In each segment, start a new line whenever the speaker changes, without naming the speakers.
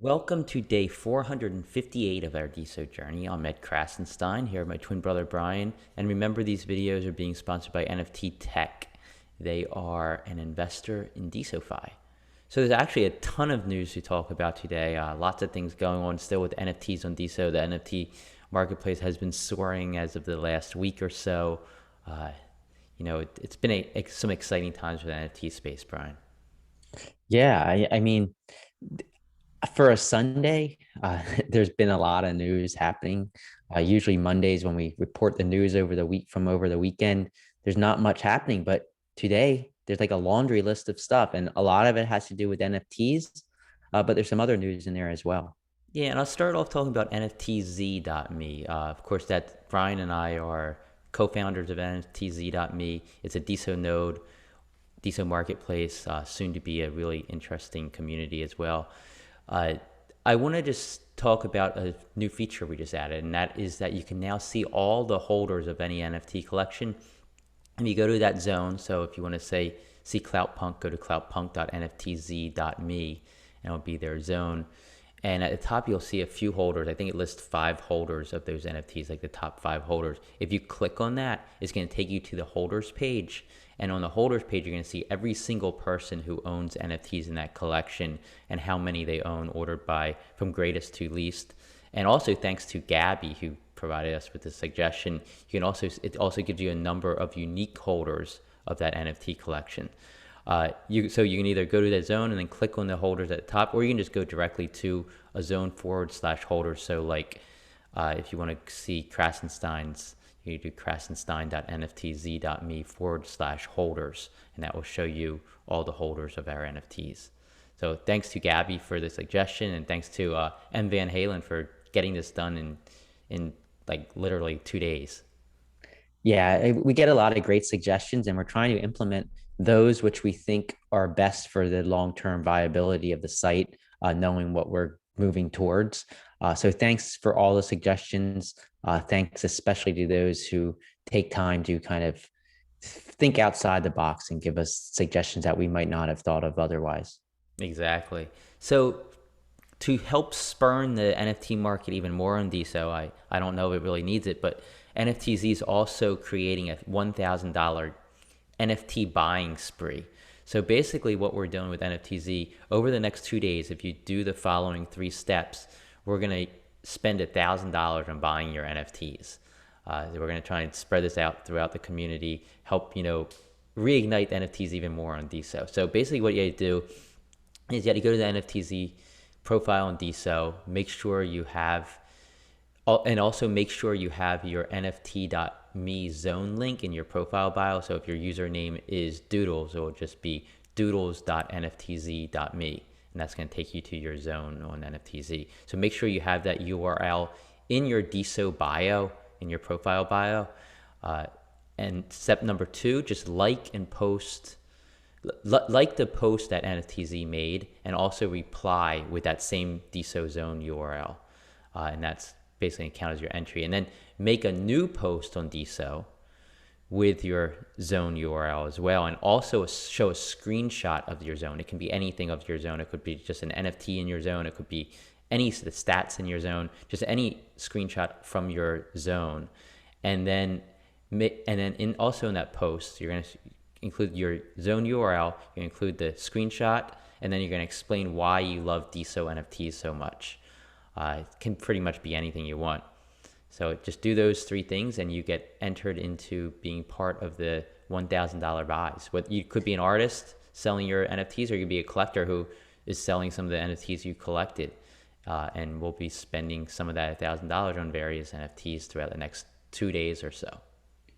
Welcome to day 458 of our DeSo journey. I'm Ed Krasenstein here with my twin brother Brian. And remember, these videos are being sponsored by NFT Tech. They are an investor in DeSoFi. So there's actually a ton of news to talk about today. Lots of things going on still with NFTs on DeSo. The NFT marketplace has been soaring as of the last week or so. It's been some exciting times for the NFT space, Brian.
Yeah, I mean, for a Sunday, there's been a lot of news happening. Usually Mondays when we report the news over the weekend, there's not much happening. But today there's like a laundry list of stuff, and a lot of it has to do with NFTs. But there's some other news in there as well.
Yeah, and I'll start off talking about NFTzme. Of course, that Brian and I are co-founders of NFTzme. It's a DeSo node, DeSo marketplace, soon to be a really interesting community as well. Uh, I want to just talk about a new feature we just added, and that is that you can now see all the holders of any NFT collection. And you go to that zone, so if you want to say see Cloutpunk, go to cloutpunk.nftz.me, and it'll be their zone. And at the top, you'll see a few holders. I think it lists 5 holders of those NFTs, like the top 5 holders. If you click on that, it's going to take you to the holders page. And on the holders page, you're going to see every single person who owns NFTs in that collection and how many they own, ordered by from greatest to least. And also, thanks to Gabby, who provided us with the suggestion, it also gives you a number of unique holders of that NFT collection. So you can either go to that zone and then click on the holders at the top, or you can just go directly to a zone /holders. So like if you want to see Krasenstein's, you do krasenstein.nftz.me /holders, and that will show you all the holders of our NFTs. So thanks to Gabby for the suggestion, and thanks to M. Van Halen for getting this done in like literally 2 days.
Yeah, we get a lot of great suggestions, and we're trying to implement those which we think are best for the long-term viability of the site, knowing what we're moving towards. So thanks for all the suggestions. Thanks especially to those who take time to kind of think outside the box and give us suggestions that we might not have thought of otherwise.
Exactly. So to help spurn the NFT market even more on DeSo, I don't know if it really needs it, but NFTz is also creating a $1,000 NFT buying spree. So basically what we're doing with NFTz, over the next 2 days, if you do the following 3 steps, we're going to spend $1,000 on buying your NFTs. We're going to try and spread this out throughout the community, help, reignite NFTs even more on DeSo. So basically what you do is you got to go to the NFTz profile on DeSo, make sure you have, and also make sure you have your nft.me zone link in your profile bio. So if your username is Doodles, it will just be doodles.nftz.me, and that's going to take you to your zone on NFTz. So make sure you have that URL in your DeSo bio, in your profile bio. And step number 2, just like and post like the post that NFTz made, and also reply with that same DeSo zone URL. And that's basically count as your entry. And then make a new post on DeSo with your zone URL as well, and also show a screenshot of your zone. It can be anything of your zone. It could be just an NFT in your zone. It could be any of the stats in your zone, just any screenshot from your zone. And then also in that post, you're going to include your zone URL, you include the screenshot, and then you're going to explain why you love DeSo NFTs so much. It can pretty much be anything you want. So just do those 3 things, and you get entered into being part of the $1,000 buys. What you could be an artist selling your NFTs, or you could be a collector who is selling some of the NFTs you collected, and we'll be spending some of that $1,000 on various NFTs throughout the next 2 days or so.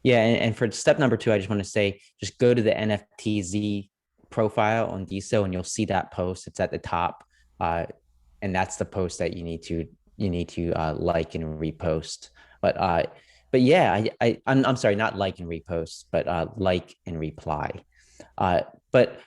Yeah, and for step number 2, I just want to say, just go to the NFTz profile on DeSo, and you'll see that post. It's at the top, and that's the post that you need to like and repost. But yeah, I'm sorry, not like and repost, but like and reply. But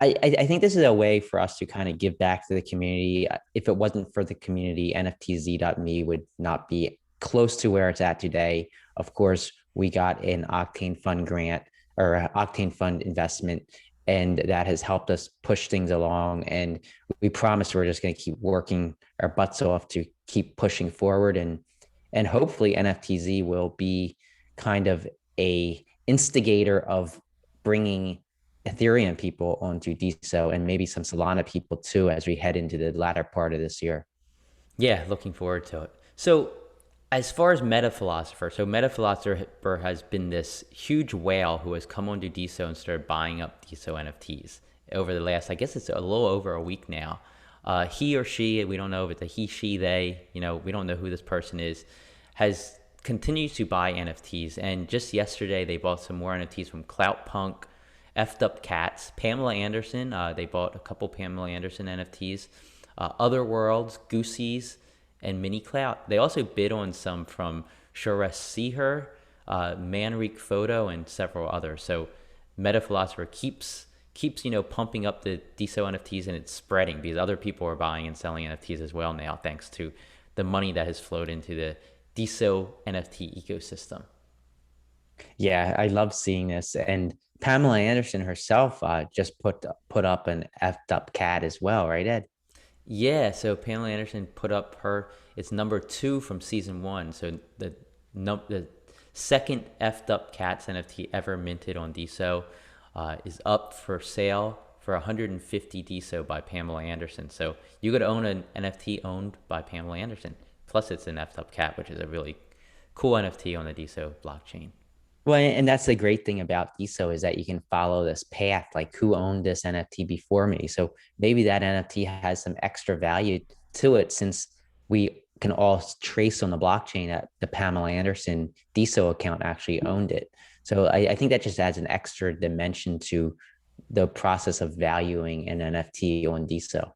I think this is a way for us to kind of give back to the community. If it wasn't for the community, NFTz.me would not be close to where it's at today. Of course, we got an Octane Fund grant or Octane Fund investment and that has helped us push things along. And we promise we're just going to keep working our butts off to keep pushing forward, and hopefully NFTz will be kind of a instigator of bringing Ethereum people onto DeSo, and maybe some Solana people too, as we head into the latter part of this year.
Yeah, looking forward to it. So, as far as Metaphilosopher, so Metaphilosopher has been this huge whale who has come onto DeSo and started buying up DeSo NFTs over the last, I guess it's a little over a week now. He or she, we don't know if it's a he, she, they, we don't know who this person is, has continues to buy NFTs. And just yesterday, they bought some more NFTs from Clout Punk, F'd Up Cats, Pamela Anderson. They bought a couple Pamela Anderson NFTs, Other Worlds, Goosies, and Mini Clout. They also bid on some from Shura Seher, Manreek Photo, and several others. So Metaphilosopher keeps pumping up the DeSo NFTs, and it's spreading because other people are buying and selling NFTs as well now, thanks to the money that has flowed into the DeSo NFT ecosystem.
Yeah, I love seeing this. And Pamela Anderson herself just put up an effed up cat as well, right, Ed?
Yeah, so Pamela Anderson put up it's number 2 from season 1. So the second F'd Up Cats NFT ever minted on DeSo is up for sale for 150 DeSo by Pamela Anderson. So you could own an NFT owned by Pamela Anderson. Plus, it's an F'd Up Cat, which is a really cool NFT on the DeSo blockchain.
Well, and that's the great thing about DeSo is that you can follow this path, like who owned this NFT before me. So maybe that NFT has some extra value to it, since we can all trace on the blockchain that the Pamela Anderson DeSo account actually owned it. So I think that just adds an extra dimension to the process of valuing an NFT on DeSo.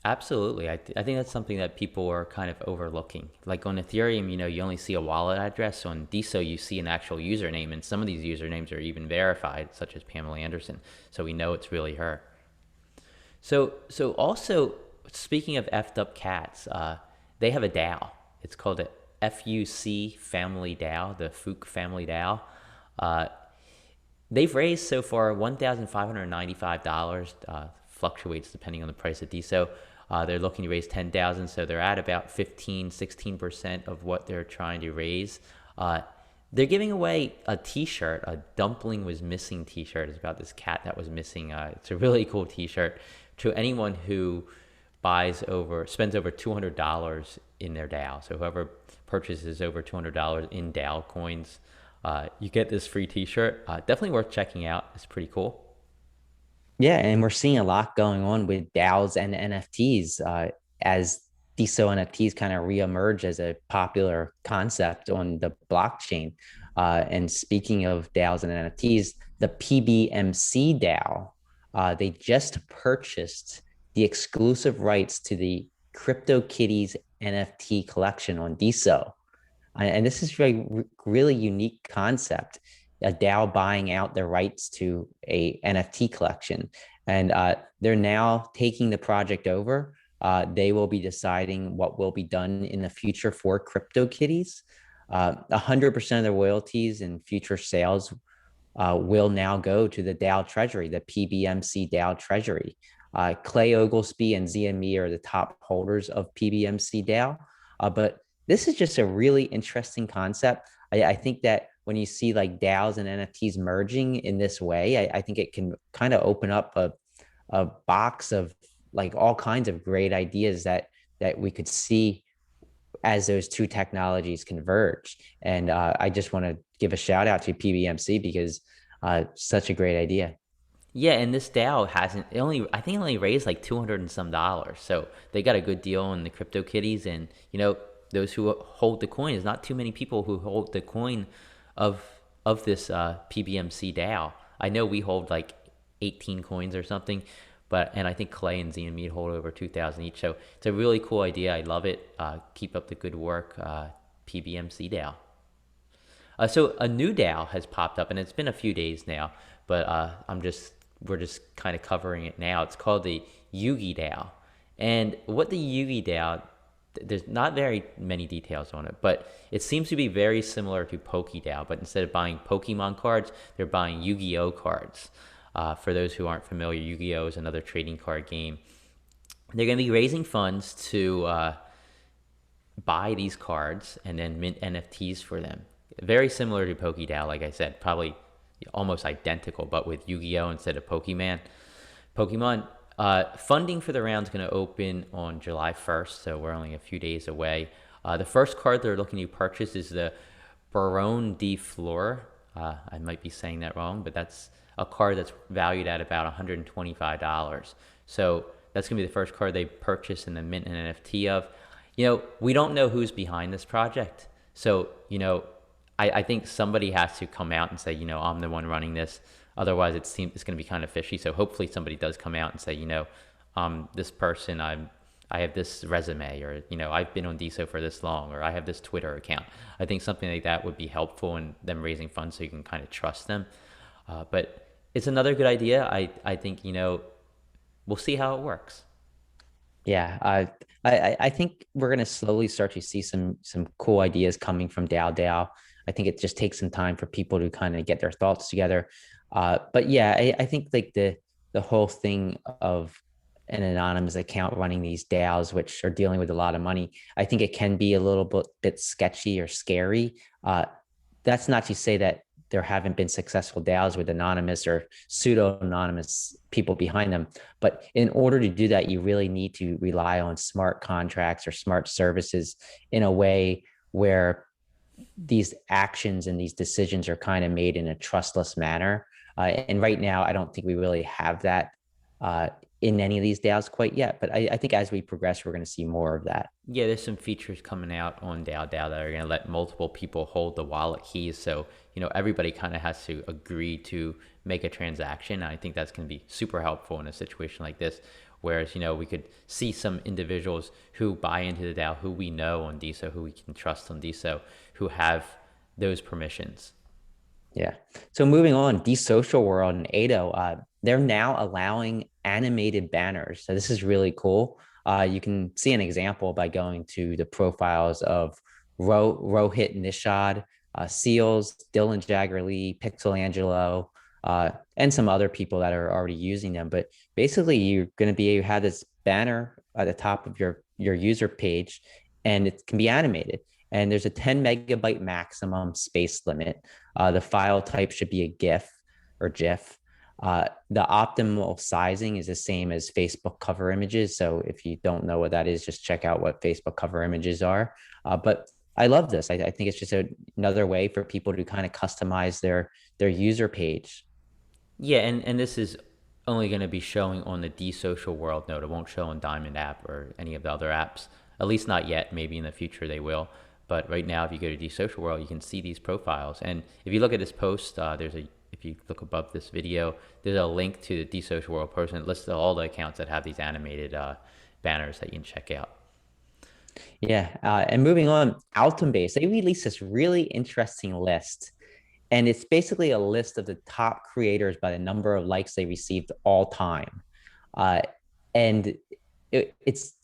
Absolutely. I think that's something that people are kind of overlooking. Like on Ethereum, you only see a wallet address. So on DeSo, you see an actual username, and some of these usernames are even verified, such as Pamela Anderson. So we know it's really her. So also, speaking of F'd Up Cats, they have a DAO. It's called the FUC Family DAO, the FUC Family DAO. They've raised so far $1,595, fluctuates depending on the price of DeSo. They're looking to raise 10,000, so they're at about 16% of what they're trying to raise. They're giving away a t-shirt, a Dumpling Was Missing t-shirt. It's about this cat that was missing. It's a really cool t-shirt to anyone who spends over $200 in their DAO. So whoever purchases over $200 in DAO coins, you get this free t-shirt. Definitely worth checking out. It's pretty cool.
Yeah, and we're seeing a lot going on with DAOs and NFTs as DeSo NFTs kind of reemerge as a popular concept on the blockchain. And speaking of DAOs and NFTs, the PBMC DAO, they just purchased the exclusive rights to the CryptoKitties NFT collection on DeSo. And this is a really unique concept, a DAO buying out their rights to a NFT collection. And they're now taking the project over. They will be deciding what will be done in the future for CryptoKitties. 100% of their royalties and future sales will now go to the DAO treasury, the PBMC DAO treasury. Clay Oglesby and ZME are the top holders of PBMC DAO. But this is just a really interesting concept. I think that when you see like DAOs and NFTs merging in this way, I think it can kind of open up a box of like all kinds of great ideas that we could see as those two technologies converge. And I just want to give a shout out to PBMC because such a great idea.
Yeah, and this DAO I think it only raised like 200 and some dollars. So they got a good deal on the CryptoKitties, and those who hold the coin, there's not too many people who hold the coin of this PBMC DAO. I know we hold like 18 coins or something, and I think Clay and Z and me hold over 2,000 each. So it's a really cool idea. I love it. Keep up the good work, PBMC DAO. So a new DAO has popped up, and it's been a few days now, but we're just kind of covering it now. It's called the Yugi DAO, and what the Yugi DAO, there's not very many details on it, but it seems to be very similar to PokeDAO, but instead of buying Pokemon cards, they're buying Yu-Gi-Oh cards. For those who aren't familiar, Yu-Gi-Oh is another trading card game. They're going to be raising funds to buy these cards and then mint NFTs for them. Very similar to PokéDAO, like I said, probably almost identical, but with Yu-Gi-Oh instead of Pokemon. Funding for the round is going to open on July 1st, so we're only a few days away. The first card they're looking to purchase is the Baron de Fleur. I might be saying that wrong, but that's a card that's valued at about $125. So that's going to be the first card they purchase and then mint an NFT of. We don't know who's behind this project. So, I think somebody has to come out and say, I'm the one running this. Otherwise, it's going to be kind of fishy. So hopefully somebody does come out and say, this person, I have this resume, or, I've been on DeSo for this long, or I have this Twitter account. I think something like that would be helpful in them raising funds so you can kind of trust them. But it's another good idea. I think, we'll see how it works.
Yeah, I think we're gonna slowly start to see some cool ideas coming from DAO. I think it just takes some time for people to kind of get their thoughts together. But yeah, I think like the whole thing of an anonymous account running these DAOs, which are dealing with a lot of money, I think it can be a little bit sketchy or scary. That's not to say that there haven't been successful DAOs with anonymous or pseudo-anonymous people behind them. But in order to do that, you really need to rely on smart contracts or smart services in a way where these actions and these decisions are kind of made in a trustless manner. And right now, I don't think we really have that in any of these DAOs quite yet. But I think as we progress, we're going to see more of that.
Yeah, there's some features coming out on DAODAO that are going to let multiple people hold the wallet keys. So, everybody kind of has to agree to make a transaction. And I think that's going to be super helpful in a situation like this. Whereas, we could see some individuals who buy into the DAO, who we know on DeSo, who we can trust on DeSo, who have those permissions.
Yeah. So moving on, DeSocial World and ADO, they're now allowing animated banners. So this is really cool. You can see an example by going to the profiles of Rohit Nishad, Seals, Dylan Jaggerly, Pixel Angelo, and some other people that are already using them. But basically, you're going to be able to have this banner at the top of your user page, and it can be animated. And there's a 10 megabyte maximum space limit. The file type should be a GIF or GIF. The optimal sizing is the same as Facebook cover images. So if you don't know what that is, just check out what Facebook cover images are. But I love this. I think it's just another way for people to kind of customize their user page.
Yeah, and this is only going to be showing on the DeSocial World node. It won't show on Diamond app or any of the other apps. At least not yet. Maybe in the future they will. But right now, if you go to DeSocial World, you can see these profiles. And if you look at this post, if you look above this video, there's a link to the DeSocial World post, and it lists all the accounts that have these animated banners that you can check out.
Yeah. And moving on, Altumbase, they released this really interesting list. And it's basically a list of the top creators by the number of likes they received all time. And it's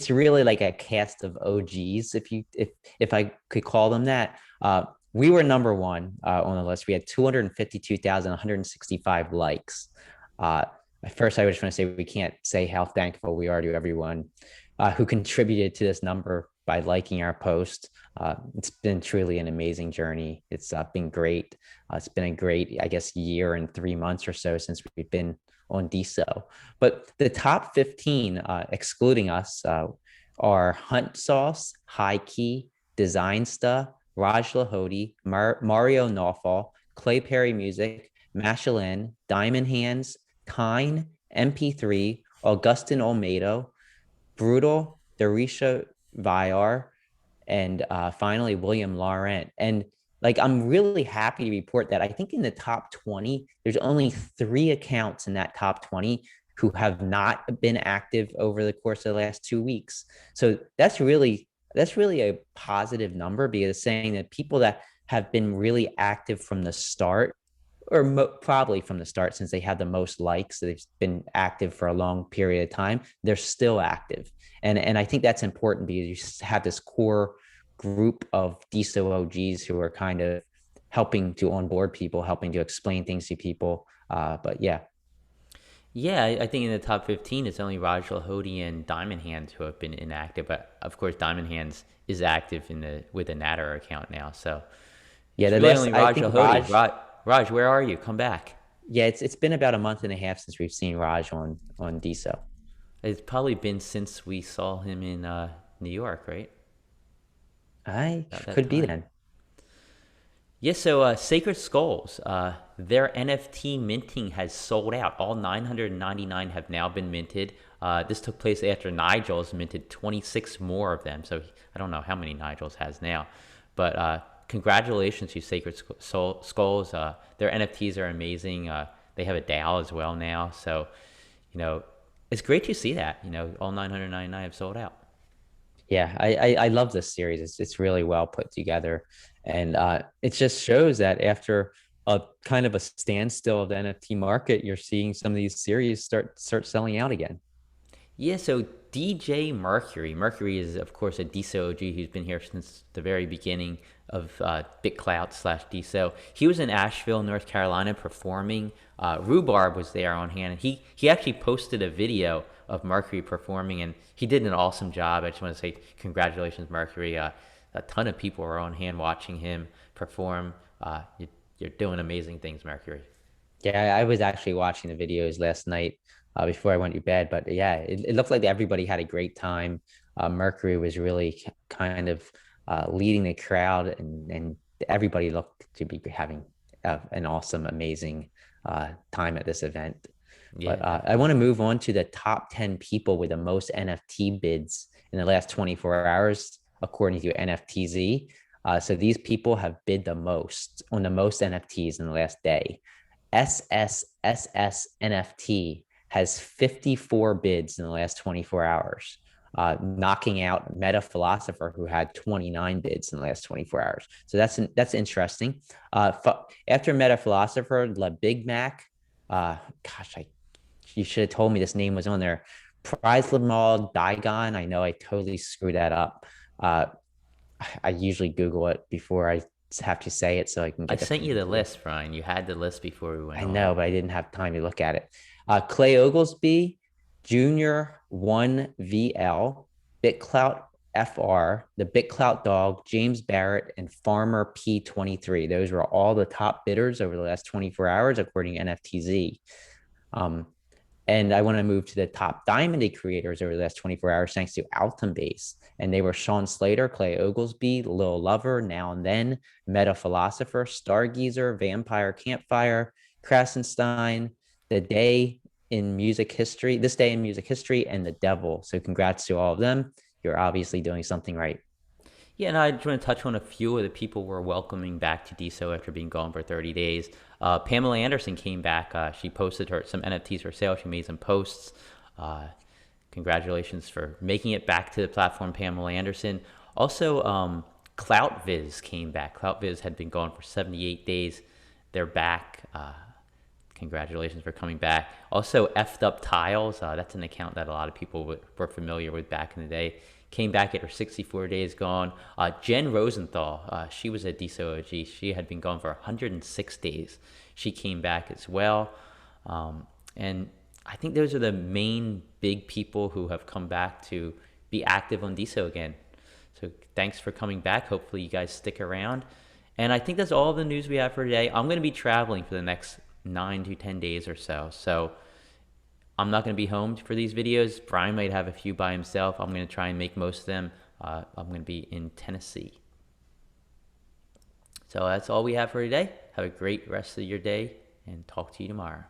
really like a cast of OGs, if I could call them that. We were number one on the list. We had 252,165 likes. First, I just want to say we can't say how thankful we are to everyone who contributed to this number by liking our post. It's been truly an amazing journey. It's been great. It's been a great, I guess, year and 3 months or so since we've been on DeSo. But the top 15, excluding us, are Hunt Sauce, High Key, Design Stuff, Raj Lahoti, Mario Nawfal, Clay Perry Music, Mashalin, Diamond Hands, Tyne, MP3, Augustin Olmedo, Brutal, Darisha Vyar, and finally William Laurent. And like, I'm really happy to report that I think in the top 20, there's only 3 accounts in that top 20 who have not been active over the course of the last 2 weeks. So that's really a positive number, because it's saying that people that have been really active from the start, or probably from the start, since they have the most likes, they've been active for a long period of time, they're still active. And I think that's important, because you have this core group of DeSo OGs who are kind of helping to onboard people, helping to explain things to people. But yeah.
Yeah, I think in the top 15, it's only Raj Lahoti and Diamond Hands who have been inactive. But of course, Diamond Hands is active in the with the Natter account now. So
Yeah,
it's
the
really
last
only
I
Raj
think
Lahoti.
Raj.
Raj, where are you? Come back.
Yeah, it's been about a month and a half since we've seen Raj on DeSo.
It's probably been since we saw him in New York, right?
I
About that
could be
time.
then.
Yes, so Sacred Skulls, their NFT minting has sold out. All 999 have now been minted. This took place after Nigel's minted 26 more of them. So I don't know how many Nigel's has now. But congratulations to Sacred Skulls. Their NFTs are amazing. They have a DAO as well now. So, you know, it's great to see that. All 999 have sold out.
Yeah, I love this series. It's really well put together, and it just shows that after a kind of a standstill of the NFT market, you're seeing some of these series start selling out again.
Yeah, so DJ Mercury. Mercury is, of course, a DeSo OG who's been here since the very beginning of BitClout slash DeSo. He was in Asheville, North Carolina, performing. Rhubarb was there on hand, and he actually posted a video of Mercury performing, and he did an awesome job. I just want to say congratulations, Mercury. A ton of people were on hand watching him perform. You're doing amazing things, Mercury.
Yeah, I was actually watching the videos last night before I went to bed. But yeah, it looked like everybody had a great time. Mercury was really kind of leading the crowd, and everybody looked to be having an awesome, amazing time at this event.
Yeah,
But I
definitely.
want to move on to the top 10 people with the most NFT bids in the last 24 hours, according to NFTz. So these people have bid the most on the most NFTs in the last day. SSSS NFT has 54 bids in the last 24 hours, knocking out Metaphilosopher, who had 29 bids in the last 24 hours. So that's interesting. After Metaphilosopher, La Big Mac, gosh, you should have told me this name was on there. Prize Lamal Digon. I know I totally screwed that up. Uh, I usually Google it before I have to say it so I can
I
get the
sent you the
pronunciation.
list, Brian. You had the list before we went
I
on.
know, but I didn't have time to look at it. Clay Oglesby, Junior 1VL, BitClout FR, the BitClout Dog, James Barrett, and Farmer P23. Those were all the top bidders over the last 24 hours, according to NFTz. Um, and I want to move to the top Diamond creators over the last 24 hours, thanks to Altum Base. And they were Sean Slater, Clay Oglesby, Lil Lover, Now and Then, Meta Philosopher, Stargazer, Vampire Campfire, Krasenstein, The Day in Music History, This Day in Music History, and The Devil. So congrats to all of them. You're obviously doing something right.
Yeah, and I just want to touch on a few of the people we're welcoming back to DeSo after being gone for 30 days. Pamela Anderson came back. She posted some NFTs for sale. She made some posts. Uh, Congratulations for making it back to the platform, Pamela Anderson. Also, CloutViz came back. CloutViz had been gone for 78 days. They're back. Congratulations for coming back. Also, F'd Up Tiles. That's an account that a lot of people were familiar with back in the day. Came back after 64 days gone. Jen Rosenthal. She was a DeSo OG. She had been gone for 106 days. She came back as well. And I think those are the main big people who have come back to be active on DeSo again. So thanks for coming back. Hopefully you guys stick around. And I think that's all the news we have for today. I'm going to be traveling for the next 9 to 10 days or so. So I'm not going to be home for these videos. Brian might have a few by himself. I'm going to try and make most of them. I'm going to be in Tennessee. So that's all we have for today. Have a great rest of your day and talk to you tomorrow.